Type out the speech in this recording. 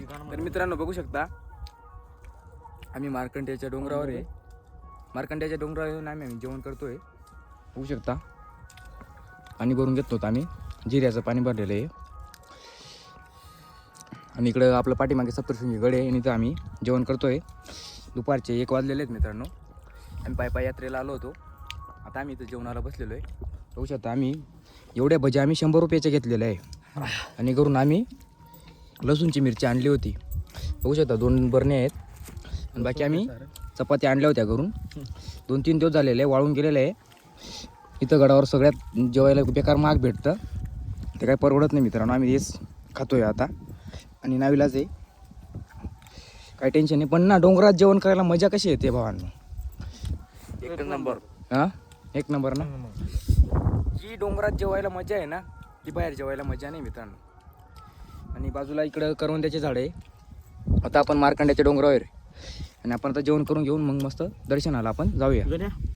तर मित्रांनो बघू शकता आम्ही मार्कंड्याच्या डोंगरावर आहे. मार्कंड्याच्या डोंगरावर येऊन आम्ही जेवण करतोय. बघू शकता पाणी भरून घेतो आम्ही. जिऱ्याचं पाणी भरलेलं आहे. आणि इकडं आपलं पाठीमागे सप्तशृंगी गड आहे आणि इथं आम्ही जेवण करतोय. दुपारचे 1 वाजलेले आहेत मित्रांनो. आम्ही पायी यात्रेला आलो होतो. आता आम्ही इथं जेवणाला बसलेलो आहे. बघू शकता आम्ही एवढ्या भज्या आम्ही 100 रुपयाचे घेतलेले आहे. आणि घरून आम्ही लसूणची मिरची आणली होती. बघू शकता 2 बरणे आहेत. आणि बाकी आम्ही चपात्या आणल्या होत्या घरून. 2-3 दिवस झालेले आहे, वाळून गेलेले आहे. इथं गडावर सगळ्यात जेवायला बेकार महाग भेटतं, ते काय परवडत नाही मित्रांनो. आम्ही हेच खातोय आता आणि नावीलाच आहे, काही टेन्शन नाही. पण ना डोंगरात जेवण करायला मजा कशी येते भावांनो, 1 नंबर. हां 1 नंबर ना. जी डोंगरात जेवायला मजा आहे ना ती बाहेर जेवायला मजा नाही मित्रांनो. आणि बाजूला इकडं करवंद्याचे झाड आहे. आता आपण मार्कंड्याच्या डोंगरावर आणि आपण आता जेवण करून घेऊन मग मस्त दर्शनाला आपण जाऊया.